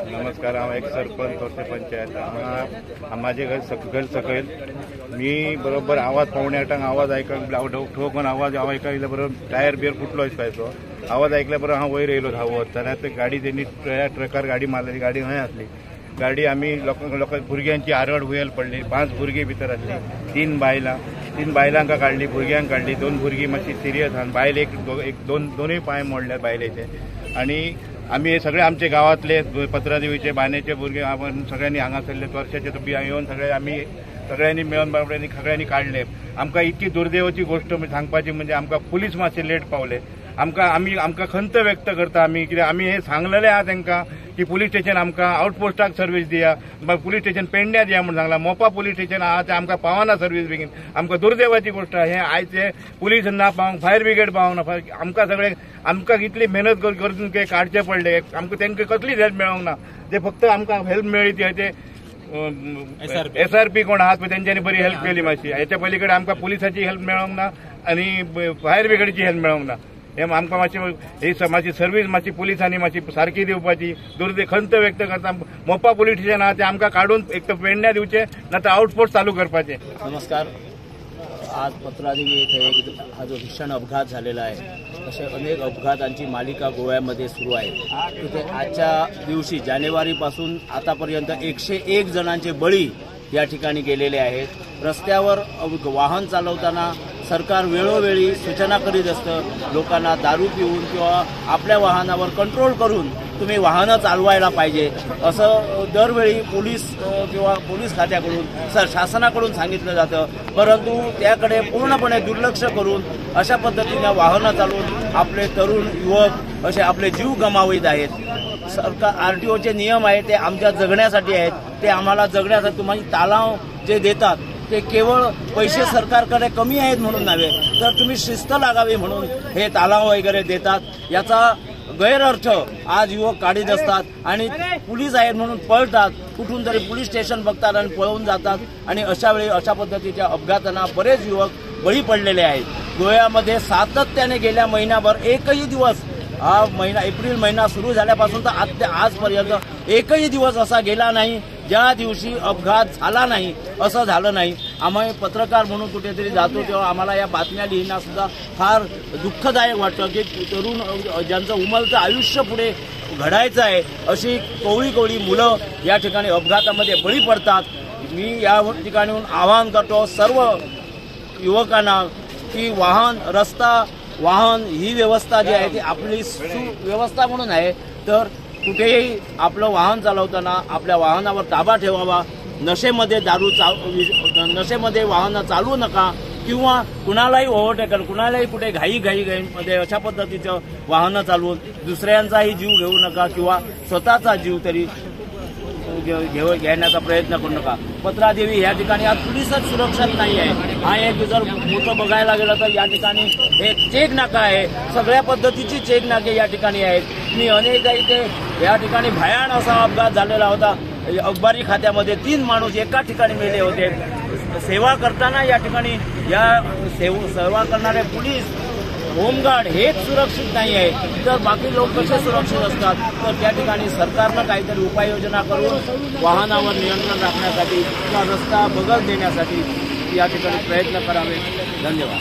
नमस्कार। हांव एक सरपंच तोरचे पंचायत। हांगा म्हाजे घर सकयल मी बरोबर आवाज पावणे 8 आवाज आयकून ठोकून आवाज आयकला बरोबर टायर बियर फुटलो दिसपाचो। आवाज ऐकल्या बरोबर हांव वयर येयलो धांवत, जाल्यार ते गाडी त्यांनी ट्रकार गाडी मारलेली, गाडी खंय आसली। गाडी आमी लोक भुरग्यांची आरड हुयेल पडली। 5 भुरगीं भितर आसली, 3 बायलांका काढली, भुरग्यांक काढली। 2 भुरगीं मातशी सिरियस आहात। बायल दोनूय पांय मोडल्यात बायलेचे। आणि आम्ही हे सगळे आमचे गावातले पत्रादेवीचे बांदेचे भुरगे आपण सगळ्यांनी हांगासरले वर्षाचे तो बिया येऊन सगळ्यांनी मिळून बाबड्यांनी सगळ्यांनी काढले। आमकां इतकी दुर्दैवाची गोष्ट सांगपाची म्हणजे आमकां पुलीस मातशे लेट पावले। आमकां खंत व्यक्त करता आम्ही हे सांगलेले आहात तांकां की पुलीस स्टेशन आमकां आउटपोस्टाक सर्व्हिस दिया, पुलीस स्टेशन पेडण्यां दिया म्हणून सांगला। मोपा पुलीस स्टेशन आहा ते आमकां पावना सर्व्हिस बेगीन। आमकां दुर्दैवाची गोष्ट हे आयचे पुलीस ना पावंक, फायर ब्रिगेड पावना। आमकां इतली मेहनत करून ते काडचे पडले, आमकां तांकां कसलीच हेल्प मेळोंक ना। ते फक्त आमकां हेल्प मेळ्ळी ती ते SRP कोण आहात त्यांच्यानी बरी हेल्प केली मातशी। हेच्या पलीकडे आमकां पुलिसाची हेल्प मेळोंक ना आणि फायर ब्रिगेडची हेल्प मेळोंक ना। हे आमकां मातशी सर्व्हिस मातशी पुलिसांनी मातशी सारकी दिवपाची खंत व्यक्त करता। मोपा पुलीस स्टेशन आहा ते आमकां काढून एक तर पेडण्यां दिवचे ना तर आउटपोस्ट चालू करपाचे। नमस्कार। आज पत्रादेवी येथे हा जो भीषण अपघात झालेला आहे, असे अनेक अपघातांची मालिका गोव्यामध्ये सुरू आहे। तिथे आजच्या दिवशी जानेवारीपासून आतापर्यंत 101 जणांचे बळी या ठिकाणी गेलेले आहेत। रस्त्यावर वाहन चालवताना सरकार वेळोवेळी सूचना करीत असतं लोकांना दारू पिऊन किंवा आपल्या वाहनावर कंट्रोल करून तुम्ही वाहनं चालवायला पाहिजे, असं दरवेळी पोलीस खात्याकडून शासनाकडून सांगितलं जातं। परंतु त्याकडे पूर्णपणे दुर्लक्ष करून अशा पद्धतीने वाहनं चालवून आपले तरुण युवक असे आपले जीव गमावित आहेत। सरकार RTOचे नियम आहेत ते आमच्या जगण्यासाठी आहेत, ते आम्हाला जगण्यासाठी तुम्हाला तालाव जे देतात ते केवळ पैसे सरकारकडे कमी आहेत म्हणून नव्हे तर तुम्ही शिस्त लागावी म्हणून हे तालाव वगैरे देतात। याचा गैरअर्थ आज युवक काढीत असतात आणि पोलीस आहेत म्हणून पळतात, कुठून तरी पोलीस स्टेशन बघतात आणि पळून जातात। आणि अशा वेळी अशा पद्धतीच्या अपघातांना बरेच युवक बळी पडलेले आहेत। गोव्यामध्ये सातत्याने गेल्या महिन्याभर एकही दिवस, हा महिना एप्रिल महिना सुरू झाल्यापासून तर आजपर्यंत एकही दिवस असा गेला नाही ज्या दिवशी अपघात झाला नाही, असं झालं नाही। आम्ही पत्रकार म्हणून कुठेतरी जातो तेव्हा आम्हाला या बातम्या लिहिणं सुद्धा फार दुःखदायक वाटतं की तरुण ज्यांचं उमलतं आयुष्य पुढे घडायचं आहे अशी कोवळी मुलं या ठिकाणी अपघातामध्ये बळी पडतात। मी या ठिकाणी आवाहन करतो सर्व युवकांना की वाहन ही व्यवस्था जी आहे ती आपली सुव्यवस्था म्हणून आहे, तर कुठेही आपलं वाहन चालवताना आपल्या वाहनावर ताबा ठेवावा। नशेमध्ये वाहनं चालवू नका किंवा कुणालाही ओव्हरटेक कुणालाही कुठे घाईमध्ये अशा पद्धतीचं वाहनं चालवून दुसऱ्यांचाही जीव घेऊ नका किंवा स्वतःचा जीव तरी घेण्याचा प्रयत्न करू नका। पत्रादेवी या ठिकाणी आज पोलीसच सुरक्षित नाही आहे। हा एक जर मोठं बघायला गेलं तर या ठिकाणी एक चेक नाका आहे, सगळ्या पद्धतीची चेक नाके या ठिकाणी आहेत। मी अनेकदा इथे या ठिकाणी भयान असा अपघात झालेला होता। अखबारी खात्यामध्ये 3 माणूस एका ठिकाणी मेले होते। सेवा करताना या ठिकाणी सेवा करणारे पोलीस होमगार्ड हेच सुरक्षित नाही आहे तर बाकी लोक कसे सुरक्षित असतात? तर त्या ठिकाणी सरकारनं काहीतरी उपाययोजना करून वाहनावर नियंत्रण राखण्यासाठी किंवा रस्ता बगल देण्यासाठी या ठिकाणी प्रयत्न करावे। धन्यवाद।